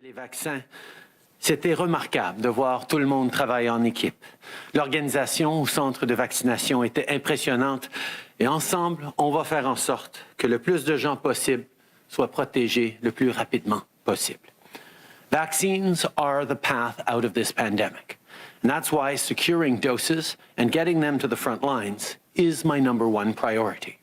Les vaccins, c'était remarquable de voir tout le monde travailler en équipe. L'organisation au centre de vaccination était impressionnante et ensemble, on va faire en sorte que le plus de gens possible soient protégés le plus rapidement possible. Vaccines are the path out of this pandemic, and that's why securing doses and getting them to the front lines is my #1 priority.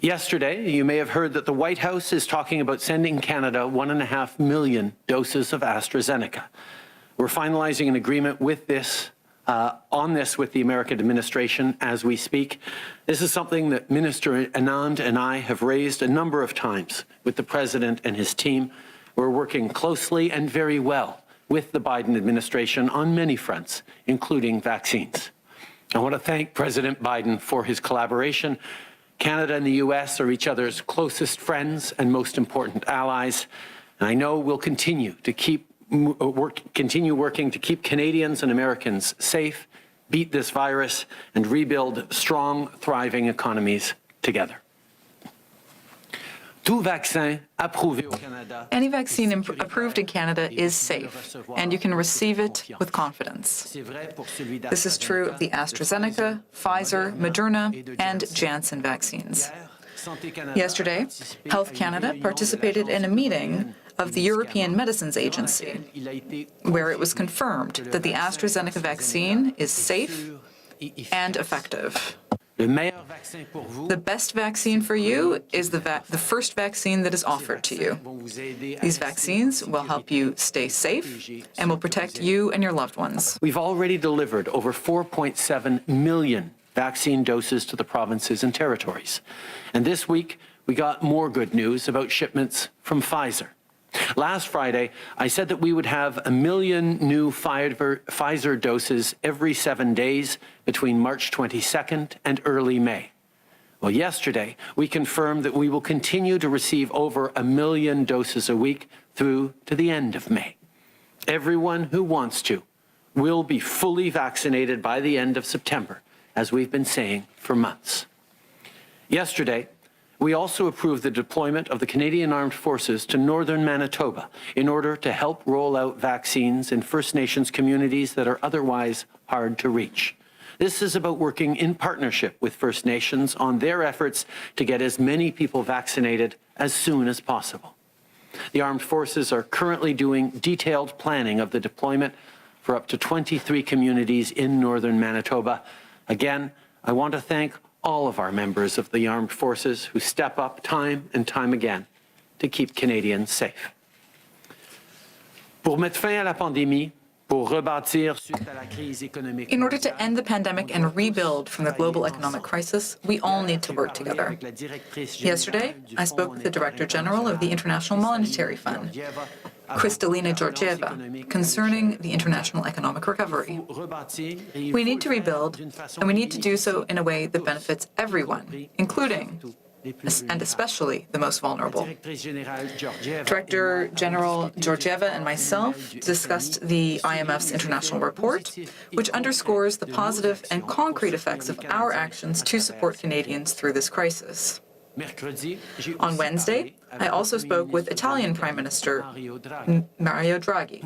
Yesterday, you may have heard that the White House is talking about sending Canada 1.5 million doses of AstraZeneca. We're finalizing an agreement with this, on this with the American administration as we speak. This is something that Minister Anand and I have raised a number of times with the President and his team. We're working closely and very well with the Biden administration on many fronts, including vaccines. I want to thank President Biden for his collaboration. Canada and the U.S. are each other's closest friends and most important allies, and I know we'll continue working to keep Canadians and Americans safe, beat this virus, and rebuild strong, thriving economies together. Any vaccine approved in Canada is safe, and you can receive it with confidence. This is true of the AstraZeneca, Pfizer, Moderna, and Janssen vaccines. Yesterday, Health Canada participated in a meeting of the European Medicines Agency, where it was confirmed that the AstraZeneca vaccine is safe and effective. The best vaccine for you is the first vaccine that is offered to you. These vaccines will help you stay safe and will protect you and your loved ones. We've already delivered over 4.7 million vaccine doses to the provinces and territories. And this week, we got more good news about shipments from Pfizer. Last Friday, I said that we would have 1 million new Pfizer doses every 7 days between March 22nd and early May. Well, yesterday, we confirmed that we will continue to receive over 1 million doses a week through to the end of May. Everyone who wants to will be fully vaccinated by the end of September, as we've been saying for months. Yesterday, we also approved the deployment of the Canadian Armed Forces to northern Manitoba in order to help roll out vaccines in First Nations communities that are otherwise hard to reach. This is about working in partnership with First Nations on their efforts to get as many people vaccinated as soon as possible. The Armed Forces are currently doing detailed planning of the deployment for up to 23 communities in northern Manitoba. Again, I want to thank all of our members of the armed forces who step up time and time again to keep Canadians safe. Pour mettre fin à la pandémie, pour rebâtir suite à la crise économique. In order to end the pandemic and rebuild from the global economic crisis, we all need to work together. Yesterday, I spoke with the Director General of the International Monetary Fund, Kristalina Georgieva, concerning the international economic recovery. We need to rebuild, and we need to do so in a way that benefits everyone, including and especially the most vulnerable. Director General Georgieva and myself discussed the IMF's international report, which underscores the positive and concrete effects of our actions to support Canadians through this crisis. On Wednesday, I also spoke with Italian Prime Minister Mario Draghi.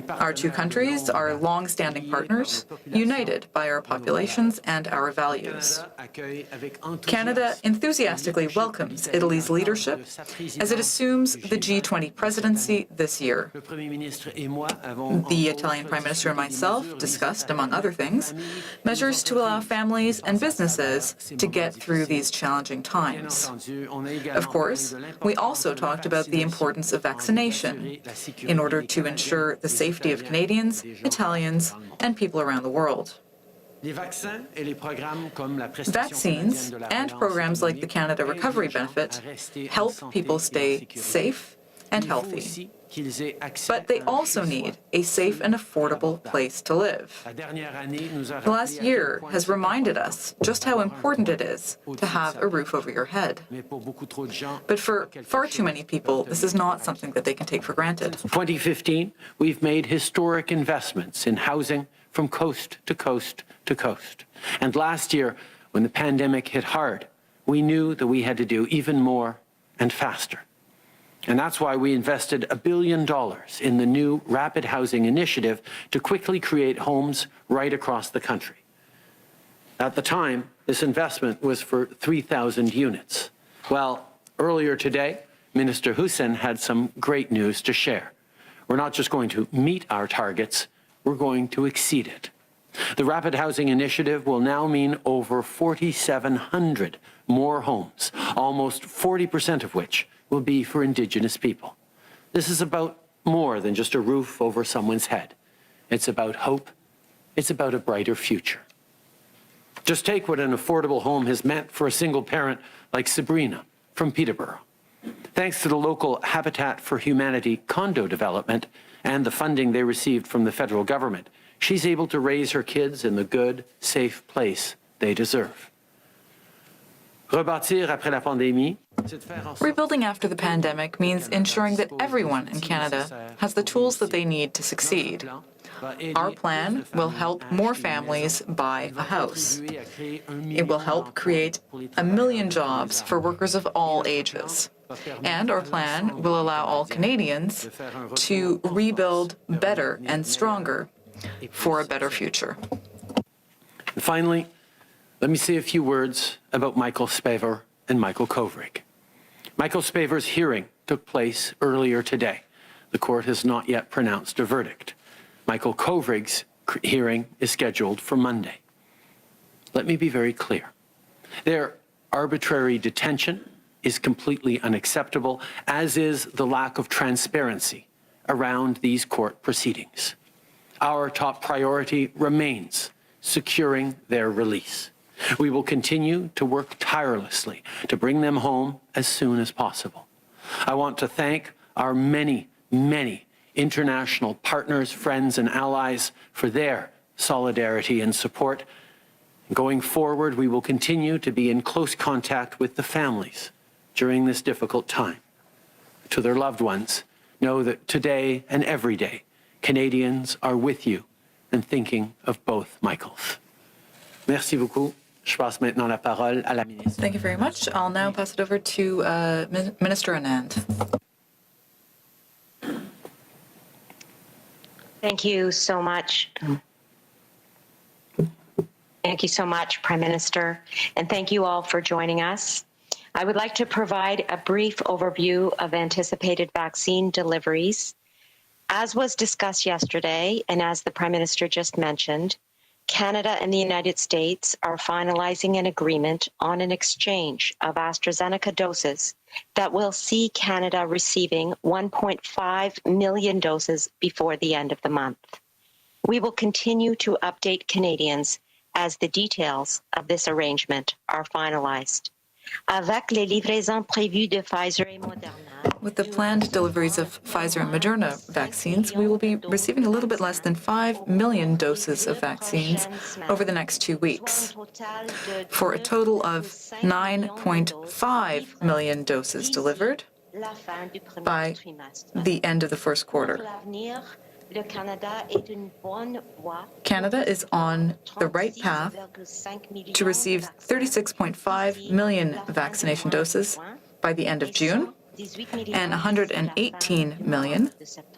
Our two countries are long-standing partners, united by our populations and our values. Canada enthusiastically welcomes Italy's leadership as it assumes the G20 presidency this year. The Italian Prime Minister and myself discussed, among other things, measures to allow families and businesses to get through these challenging times. Of course, we also talked about the importance of vaccination in order to ensure the safety of Canadians, Italians, and people around the world. Vaccines and programs like the Canada Recovery Benefit help people stay safe and healthy. But they also need a safe and affordable place to live. The last year has reminded us just how important it is to have a roof over your head. But for far too many people, this is not something that they can take for granted. 2015, we've made historic investments in housing from coast to coast to coast. And last year, when the pandemic hit hard, we knew that we had to do even more and faster. And that's why we invested $1 billion in the new Rapid Housing Initiative to quickly create homes right across the country. At the time, this investment was for 3,000 units. Well, earlier today, Minister Justin had some great news to share. We're not just going to meet our targets, we're going to exceed it. The Rapid Housing Initiative will now mean over 4,700 more homes, almost 40% of which will be for Indigenous people. This is about more than just a roof over someone's head. It's about hope. It's about a brighter future. Just take what an affordable home has meant for a single parent like Sabrina from Peterborough. Thanks to the local Habitat for Humanity condo development and the funding they received from the federal government, she's able to raise her kids in the good, safe place they deserve. Rebâtir après la pandémie. Rebuilding after the pandemic means ensuring that everyone in Canada has the tools that they need to succeed. Our plan will help more families buy a house. It will help create 1 million jobs for workers of all ages. And our plan will allow all Canadians to rebuild better and stronger for a better future. And finally, let me say a few words about Michael Spavor and Michael Kovrig. Michael Spavor's hearing took place earlier today. The court has not yet pronounced a verdict. Michael Kovrig's hearing is scheduled for Monday. Let me be very clear. Their arbitrary detention is completely unacceptable, as is the lack of transparency around these court proceedings. Our top priority remains securing their release. We will continue to work tirelessly to bring them home as soon as possible. I want to thank our many international partners, friends, and allies for their solidarity and support. Going forward, we will continue to be in close contact with the families during this difficult time. To their loved ones, know that today and every day, Canadians are with you and thinking of both Michaels. Merci beaucoup. Je passe maintenant la parole à la ministre. Thank you very much. I'll now pass it over to Minister Anand. Thank you so much. Thank you so much, Prime Minister, and thank you all for joining us. I would like to provide a brief overview of anticipated vaccine deliveries. As was discussed yesterday, and as the Prime Minister just mentioned, Canada and the United States are finalizing an agreement on an exchange of AstraZeneca doses that will see Canada receiving 1.5 million doses before the end of the month. We will continue to update Canadians as the details of this arrangement are finalized. Avec les livraisons prévues de Pfizer et Moderna, With the planned deliveries of Pfizer and Moderna vaccines, we will be receiving a little bit less than 5 million doses of vaccines over the next 2 weeks, for a total of 9.5 million doses delivered by the end of the first quarter. Canada is on the right path to receive 36.5 million vaccination doses by the end of June and 118 million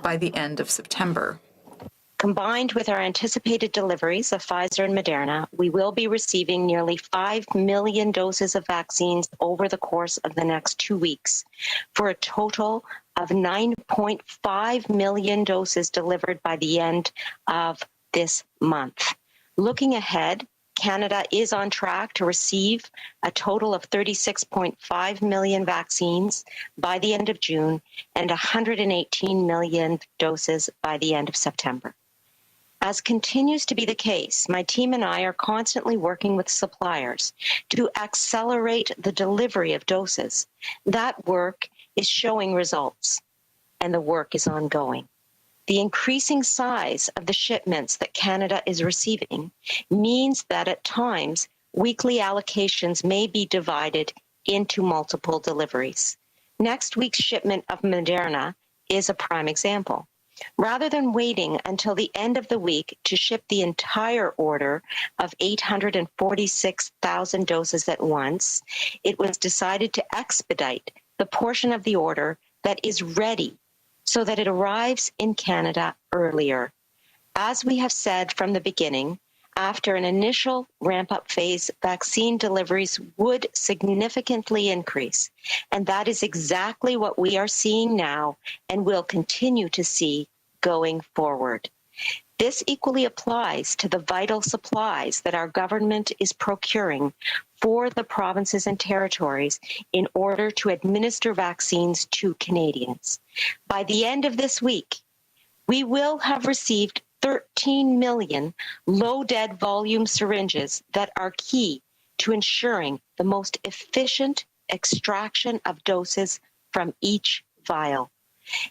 by the end of September. Combined with our anticipated deliveries of Pfizer and Moderna, we will be receiving nearly 5 million doses of vaccines over the course of the next 2 weeks, for a total of 9.5 million doses delivered by the end of this month. Looking ahead, Canada is on track to receive a total of 36.5 million vaccines by the end of June and 118 million doses by the end of September. As continues to be the case, my team and I are constantly working with suppliers to accelerate the delivery of doses. That work is showing results, and the work is ongoing. The increasing size of the shipments that Canada is receiving means that at times, weekly allocations may be divided into multiple deliveries. Next week's shipment of Moderna is a prime example. Rather than waiting until the end of the week to ship the entire order of 846,000 doses at once, it was decided to expedite the portion of the order that is ready so that it arrives in Canada earlier. As we have said from the beginning, after an initial ramp-up phase, vaccine deliveries would significantly increase. And that is exactly what we are seeing now and will continue to see going forward. This equally applies to the vital supplies that our government is procuring for the provinces and territories in order to administer vaccines to Canadians. By the end of this week, we will have received 13 million low-dead volume syringes that are key to ensuring the most efficient extraction of doses from each vial.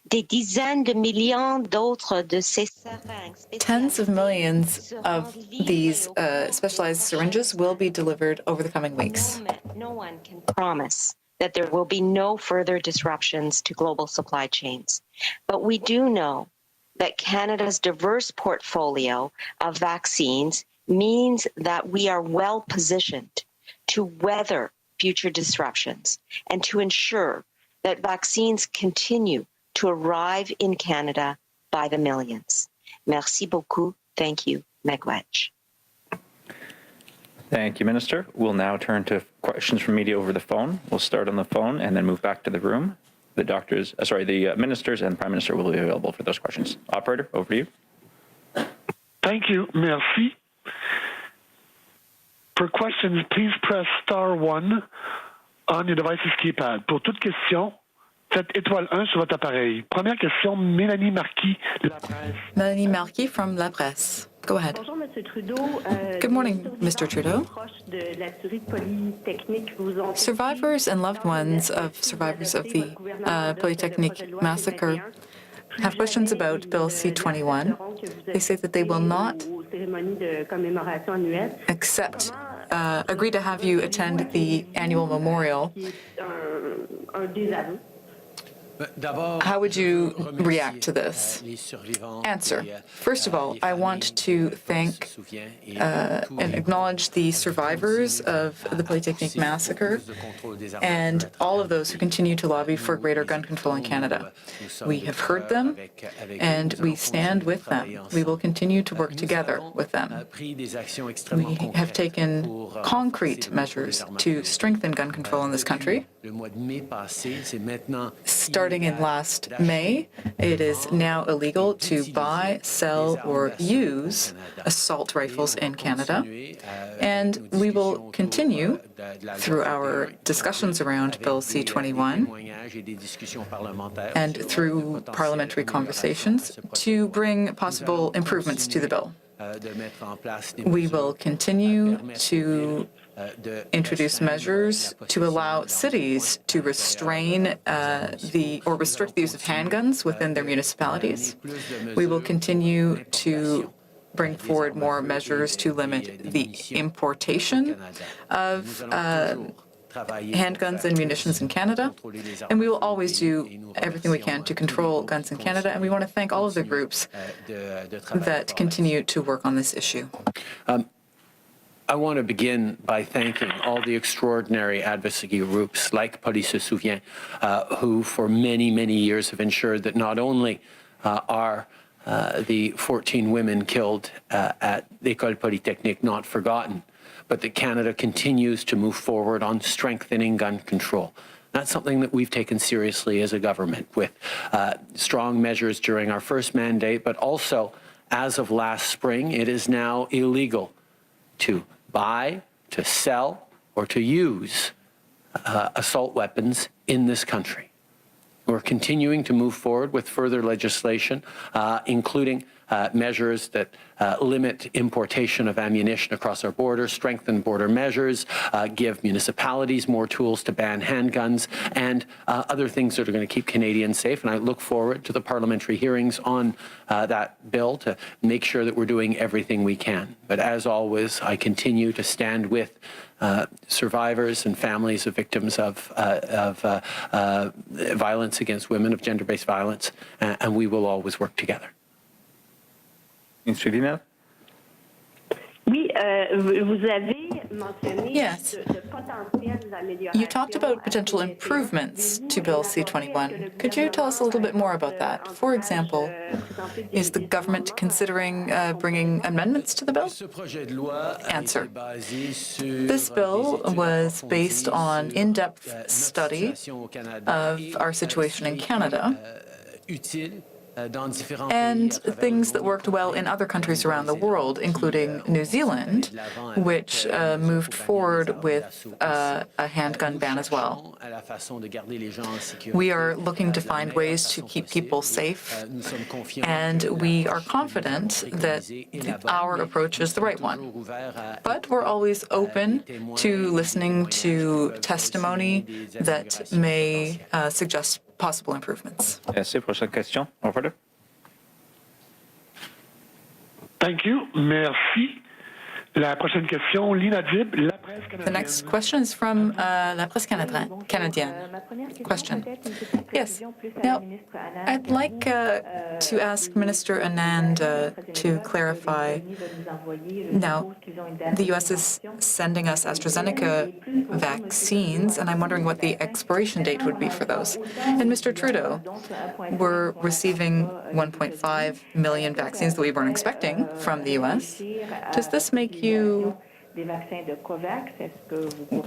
Des dizaines de millions d'autres de ces seringues. Tens of millions of these specialized syringes will be delivered over the coming weeks. No one can promise that there will be no further disruptions to global supply chains. But we do know that Canada's diverse portfolio of vaccines means that we are well positioned to weather future disruptions and to ensure that vaccines continue to arrive in Canada by the millions. Merci beaucoup. Thank you, Megwedge. Thank you, Minister. We'll now turn to questions from media over the phone. We'll start on the phone and then move back to the room. The ministers and Prime Minister will be available for those questions. Operator, over to you. Thank you. Merci. For questions, please press *1 on your device's keypad. Pour toute question, faites étoile 1 sur votre appareil. Première question, Mélanie Marquis, La Presse. Melanie Marquis from La Presse. Go ahead. Bonjour, Monsieur Trudeau. Good morning, Mr. Trudeau. Survivors and loved ones of survivors of the Polytechnique massacre have questions about Bill C-21. They say that they will not agree to have you attend the annual memorial. How would you react to this? Answer. First of all, I want to thank and acknowledge the survivors of the Polytechnique massacre and all of those who continue to lobby for greater gun control in Canada. We have heard them and we stand with them. We will continue to work together with them. We have taken concrete measures to strengthen gun control in this country. Starting in last May, it is now illegal to buy, sell, or use assault rifles in Canada. And we will continue through our discussions around Bill C-21 and through parliamentary conversations to bring possible improvements to the bill. We will continue to introduce measures to allow cities to restrain restrict the use of handguns within their municipalities. We will continue to bring forward more measures to limit the importation of handguns and munitions in Canada, and we will always do everything we can to control guns in Canada, and we want to thank all of the groups that continue to work on this issue. I want to begin by thanking all the extraordinary advocacy groups like Police se souvient, who for many, many years have ensured that not only are the 14 women killed at l'École Polytechnique not forgotten, but that Canada continues to move forward on strengthening gun control. That's something that we've taken seriously as a government with strong measures during our first mandate, but also as of last spring, it is now illegal to buy, to sell, or to use assault weapons in this country. We're continuing to move forward with further legislation, including measures that limit importation of ammunition across our borders, strengthen border measures, give municipalities more tools to ban handguns, and other things that are going to keep Canadians safe. And I look forward to the parliamentary hearings on that bill to make sure that we're doing everything we can. But as always, I continue to stand with survivors and families of victims of violence against women, of gender-based violence, and we will always work together. Ministre Villeneuve. Yes. You talked about potential improvements to Bill C-21. Could you tell us a little bit more about that? For example, is the government considering bringing amendments to the bill? Answer. This bill was based on in-depth study of our situation in Canada and things that worked well in other countries around the world, including New Zealand, which moved forward with a handgun ban as well. We are looking to find ways to keep people safe, and we are confident that our approach is the right one. But we're always open to listening to testimony that may suggest possible improvements. Merci. Prochaine question. Operator. Thank you. Merci. La prochaine question, l'inaudible, la presse canadienne. The next question is from La Presse Canadienne. Question. Yes. Now, I'd like to ask Minister Anand to clarify. Now, the U.S. is sending us AstraZeneca vaccines, and I'm wondering what the expiration date would be for those. And Mr. Trudeau, we're receiving 1.5 million vaccines that we weren't expecting from the U.S. Does this make you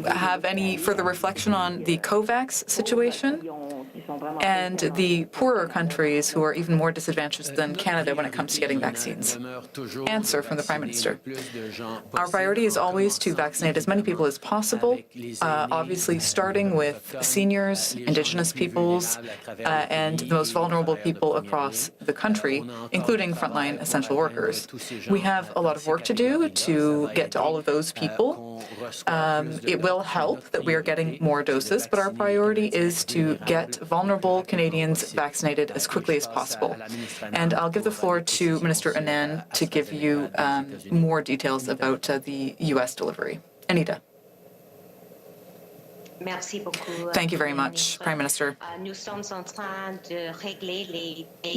have any further reflection on the COVAX situation and the poorer countries who are even more disadvantaged than Canada when it comes to getting vaccines? Answer from the Prime Minister. Our priority is always to vaccinate as many people as possible, obviously starting with seniors, Indigenous peoples, and the most vulnerable people across the country, including frontline essential workers. We have a lot of work to do to get to all of those people. It will help that we are getting more doses, but our priority is to get vulnerable Canadians vaccinated as quickly as possible. And I'll give the floor to Minister Anand to give you more details about the U.S. delivery. Anita. Thank you very much, Prime Minister.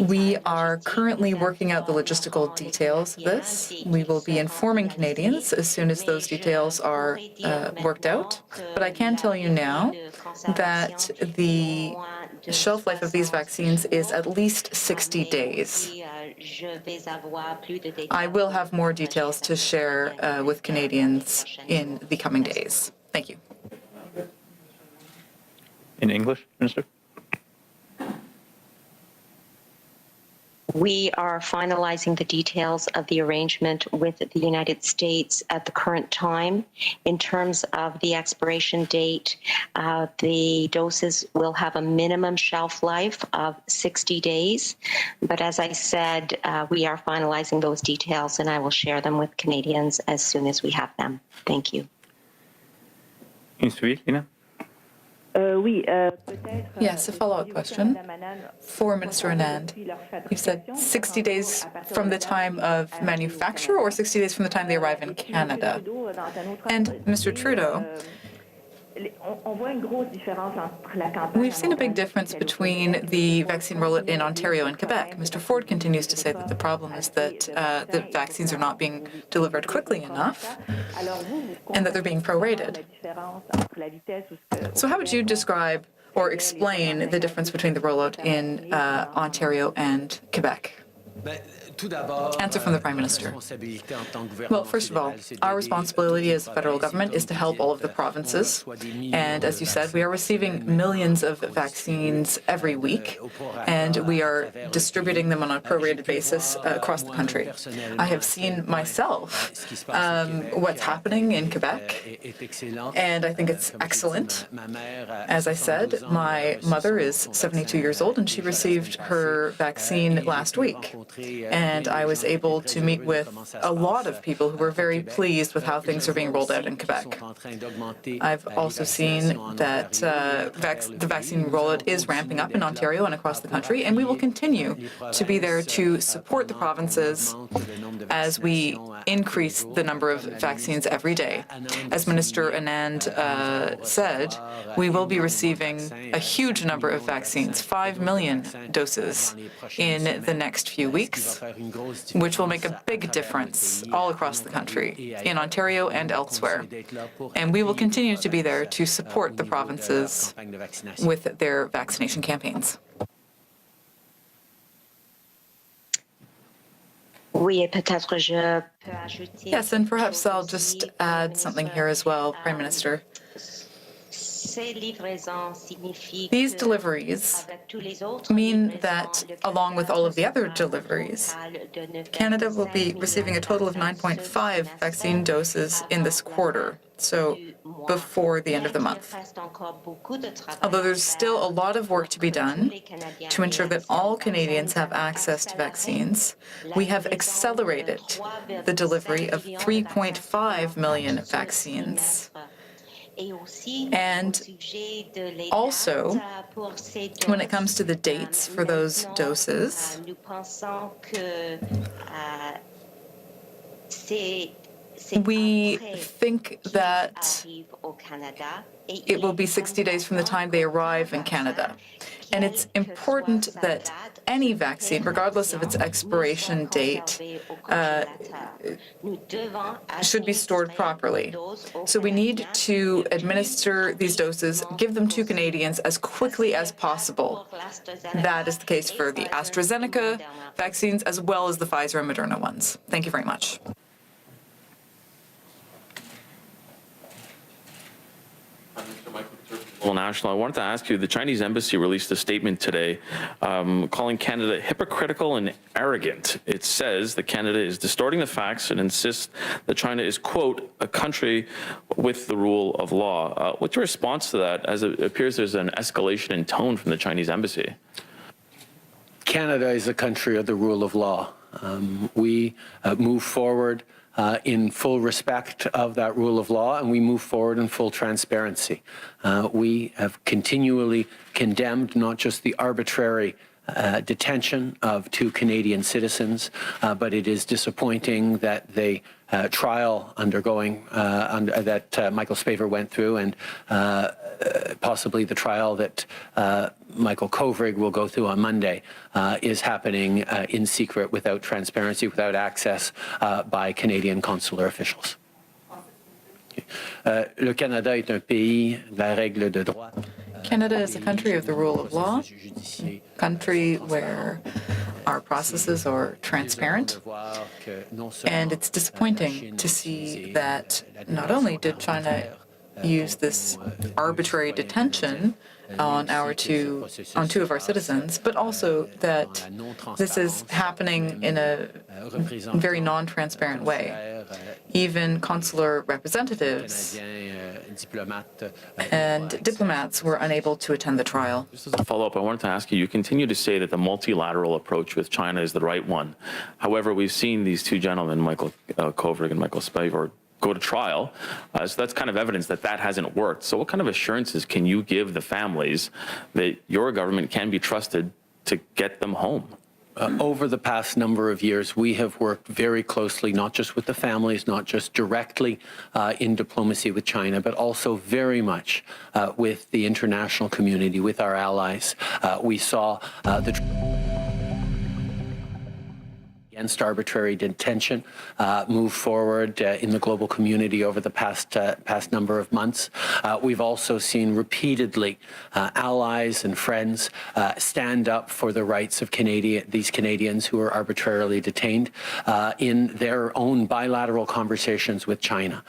We are currently working out the logistical details of this. We will be informing Canadians as soon as those details are worked out. But I can tell you now that the shelf life of these vaccines is at least 60 days. I will have more details to share with Canadians in the coming days. Thank you. In English, Minister? We are finalizing the details of the arrangement with the United States at the current time. In terms of the expiration date, the doses will have a minimum shelf life of 60 days. But as I said, we are finalizing those details, and I will share them with Canadians as soon as we have them. Thank you. Lina? Yes, a follow-up question for Minister Anand. You said 60 days from the time of manufacture or 60 days from the time they arrive in Canada? And Mr. Trudeau, we've seen a big difference between the vaccine rollout in Ontario and Quebec. Mr. Ford continues to say that the problem is that the vaccines are not being delivered quickly enough and that they're being prorated. So how would you describe or explain the difference between the rollout in Ontario and Quebec? Answer from the Prime Minister. Well, first of all, our responsibility as the federal government is to help all of the provinces. And as you said, we are receiving millions of vaccines every week, and we are distributing them on a prorated basis across the country. I have seen myself what's happening in Quebec, and I think it's excellent. As I said, my mother is 72 years old, and she received her vaccine last week. And I was able to meet with a lot of people who were very pleased with how things are being rolled out in Quebec. I've also seen that the vaccine rollout is ramping up in Ontario and across the country, and we will continue to be there to support the provinces as we increase the number of vaccines every day. As Minister Anand said, we will be receiving a huge number of vaccines, 5 million doses in the next few weeks. which will make a big difference all across the country, in Ontario and elsewhere. And we will continue to be there to support the provinces with their vaccination campaigns. Yes, and perhaps I'll just add something here as well, Prime Minister. These deliveries mean that, along with all of the other deliveries, Canada will be receiving a total of 9.5 vaccine doses in this quarter, so before the end of the month. Although there's still a lot of work to be done to ensure that all Canadians have access to vaccines, we have accelerated the delivery of 3.5 million vaccines. And also, when it comes to the dates for those doses, we think that it will be 60 days from the time they arrive in Canada. And it's important that any vaccine, regardless of its expiration date, should be stored properly. So we need to administer these doses, give them to Canadians as quickly as possible. That is the case for the AstraZeneca vaccines as well as the Pfizer and Moderna ones. Thank you very much. National. I wanted to ask you, the Chinese embassy released a statement today calling Canada hypocritical and arrogant. It says that Canada is distorting the facts and insists that China is, quote, a country with the rule of law. What's your response to that, as it appears there's an escalation in tone from the Chinese embassy? Canada is a country of the rule of law. We move forward in full respect of that rule of law, and we move forward in full transparency. We have continually condemned not just the arbitrary detention of 2 Canadian citizens, but it is disappointing that the trial undergoing that Michael Spavor went through, and possibly the trial that Michael Kovrig will go through on Monday, is happening in secret, without transparency, without access by Canadian consular officials. Le Canada est un pays de la règle de droit. Canada is a country of the rule of law, a country where our processes are transparent, and it's disappointing to see that not only did China use this arbitrary detention on 2 of our citizens, but also that this is happening in a very non-transparent way. Even consular representatives and diplomats were unable to attend the trial. Just as a follow-up, I wanted to ask you, you continue to say that the multilateral approach with China is the right one. However, we've seen these 2 gentlemen, Michael Kovrig and Michael Spavor, go to trial. So that's kind of evidence that that hasn't worked. So what kind of assurances can you give the families that your government can be trusted to get them home? Over the past number of years, we have worked very closely, not just with the families, not just directly in diplomacy with China, but also very much with the international community, with our allies. We saw against arbitrary detention move forward in the global community over the past number of months. We've also seen repeatedly allies and friends stand up for the rights of these Canadians who are arbitrarily detained in their own bilateral conversations with China.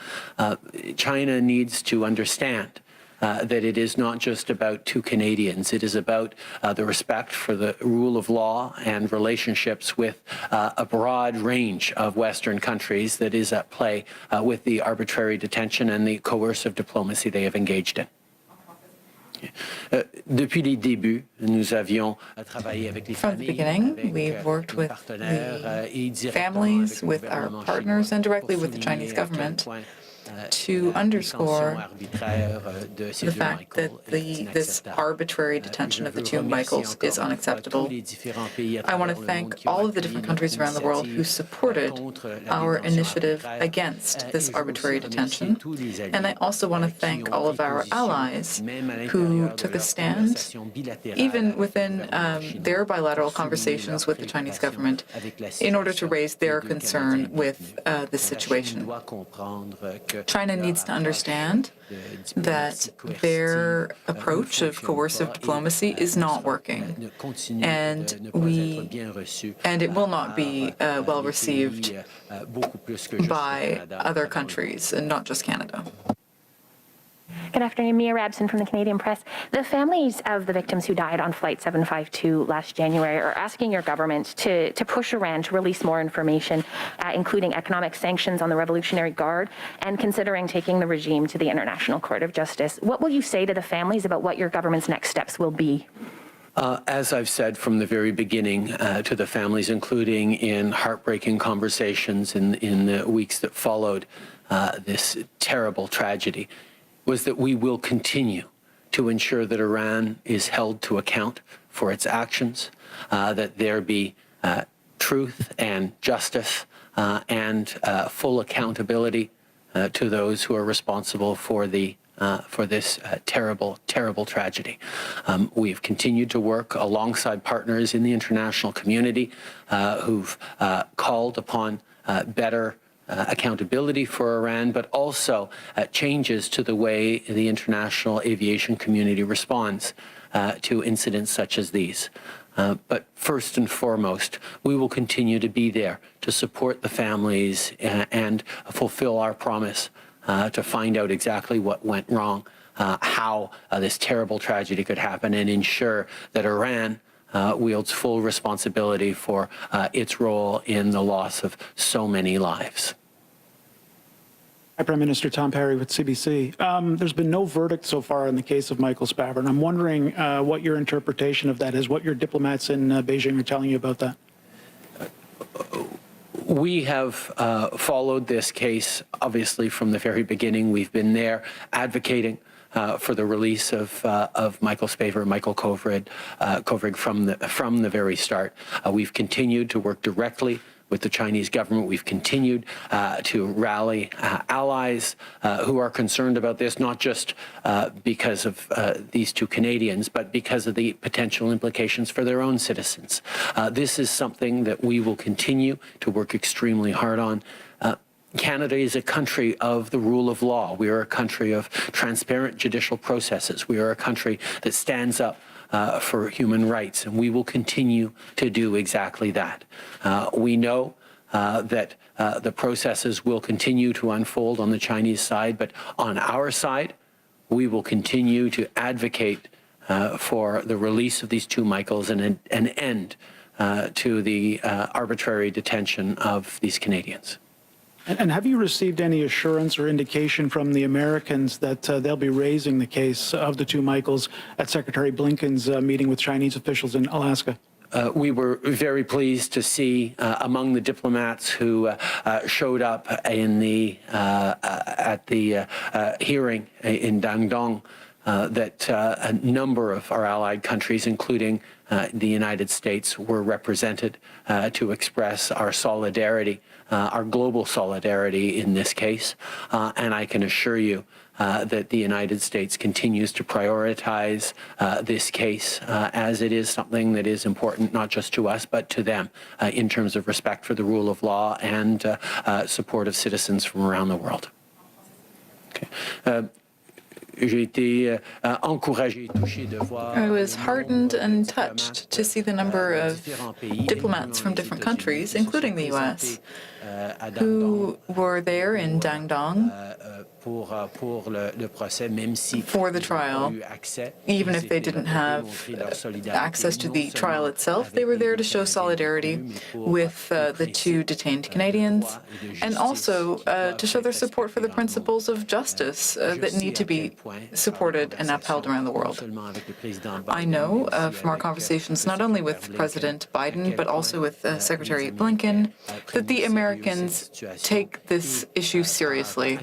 China needs to understand that it is not just about 2 Canadians. It is about the respect for the rule of law and relationships with a broad range of Western countries that is at play with the arbitrary detention and the coercive diplomacy they have engaged in. Depuis les débuts, nous avions travaillé avec les From the beginning, we've worked with the families, with our partners, and directly with the Chinese government to underscore the fact that this arbitrary detention of the two Michaels is unacceptable. I want to thank all of the different countries around the world who supported our initiative against this arbitrary detention. And I also want to thank all of our allies who took a stand, even within their bilateral conversations with the Chinese government, in order to raise their concern with this situation. China needs to understand that their approach of coercive diplomacy is not working, and it will not be well received by other countries, and not just Canada. Good afternoon, Mia Rabson from the Canadian Press. The families of the victims who died on Flight 752 last January are asking your government to push Iran to release more information, including economic sanctions on the Revolutionary Guard, and considering taking the regime to the International Court of Justice. What will you say to the families about what your government's next steps will be? As I've said from the very beginning to the families, including in heartbreaking conversations in the weeks that followed this terrible tragedy, was that we will continue to ensure that Iran is held to account for its actions, that there be truth and justice and full accountability to those who are responsible for this terrible, terrible tragedy. We've continued to work alongside partners in the international community who've called upon better accountability for Iran, but also changes to the way the international aviation community responds to incidents such as these. But first and foremost, we will continue to be there to support the families and fulfill our promise to find out exactly what went wrong, how this terrible tragedy could happen, and ensure that Iran wields full responsibility for its role in the loss of so many lives. Hi, Prime Minister Tom Perry with CBC. There's been no verdict so far in the case of Michael Spavor, and I'm wondering what your interpretation of that is, what your diplomats in Beijing are telling you about that. We have followed this case, obviously, from the very beginning. We've been there advocating for the release of Michael Spavor, Michael Kovrig from the very start. We've continued to work directly with the Chinese government. We've continued to rally allies who are concerned about this, not just because of these two Canadians, but because of the potential implications for their own citizens. This is something that we will continue to work extremely hard on. Canada is a country of the rule of law. We are a country of transparent judicial processes. We are a country that stands up for human rights, and we will continue to do exactly that. We know that the processes will continue to unfold on the Chinese side, but on our side, we will continue to advocate for the release of these two Michaels and an end to the arbitrary detention of these Canadians. And have you received any assurance or indication from the Americans that they'll be raising the case of the two Michaels at Secretary Blinken's meeting with Chinese officials in Alaska? We were very pleased to see among the diplomats who showed up in at the hearing in Dandong that a number of our allied countries, including the United States, were represented to express our solidarity, our global solidarity in this case. And I can assure you that the United States continues to prioritize this case as it is something that is important not just to us, but to them in terms of respect for the rule of law and support of citizens from around the world. Okay. I was heartened and touched to see the number of diplomats from different countries, including the U.S., who were there in Dandong for the trial. Even if they didn't have access to the trial itself, they were there to show solidarity with the two detained Canadians, and also to show their support for the principles of justice that need to be supported and upheld around the world. I know from our conversations, not only with President Biden, but also with Secretary Blinken, that the American Americans take this issue seriously,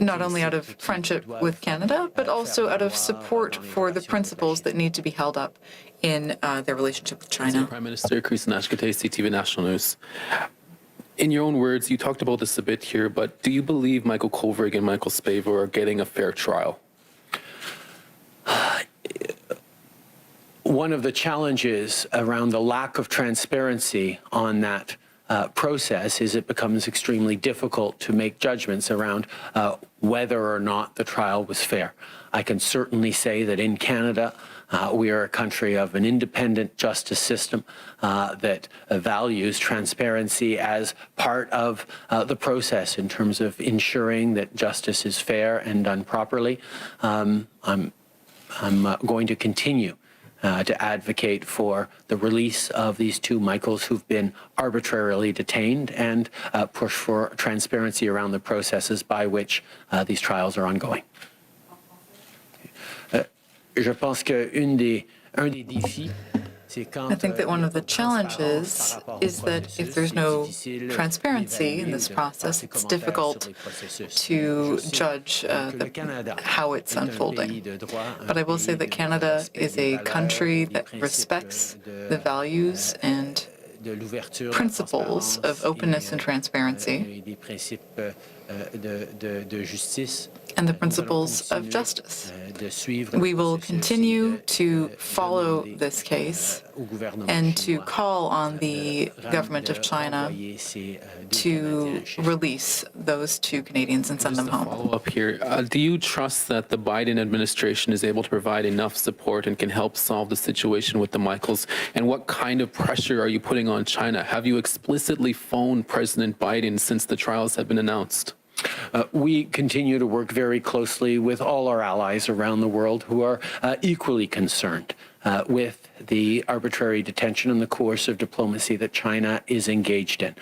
not only out of friendship with Canada, but also out of support for the principles that need to be held up in their relationship with China. Prime Minister Chris Nashkate, CTV National News. In your own words, you talked about this a bit here, but do you believe Michael Kovrig and Michael Spavor are getting a fair trial? One of the challenges around the lack of transparency on that process is it becomes extremely difficult to make judgments around whether or not the trial was fair. I can certainly say that in Canada, we are a country of an independent justice system that values transparency as part of the process in terms of ensuring that justice is fair and done properly. I'm going to continue to advocate for the release of these two Michaels who've been arbitrarily detained and push for transparency around the processes by which these trials are ongoing. Je pense que un des défis, I think that one of the challenges is that if there's no transparency in this process, it's difficult to judge how it's unfolding. But I will say that Canada is a country that respects the values and principles of openness and transparency and the principles of justice. We will continue to follow this case and to call on the government of China to release those two Canadians and send them home. Follow up here. Do you trust that the Biden administration is able to provide enough support and can help solve the situation with the Michaels? And what kind of pressure are you putting on China? Have you explicitly phoned President Biden since the trials have been announced? We continue to work very closely with all our allies around the world who are equally concerned with the arbitrary detention and the coercive diplomacy that China is engaged in.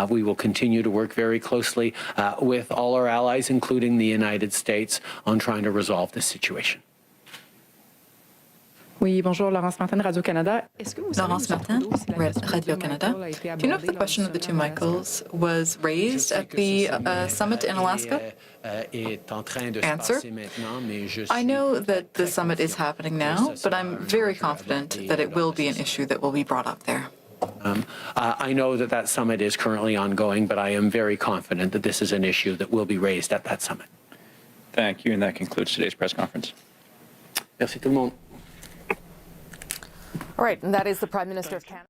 We will continue to work very closely with all our allies, including the United States, on trying to resolve this situation. Oui, bonjour, Laurence Martin, Radio-Canada. Laurence Martin, Radio-Canada. Do you know if the question of the two Michaels was raised at the summit in Alaska? Answer: I know that the summit is happening now, but I'm very confident that it will be an issue that will be brought up there. I know that that summit is currently ongoing, but I am very confident that this is an issue that will be raised at that summit. Thank you, and that concludes today's press conference. Merci tout le monde. All right, and that is the Prime Minister of Canada.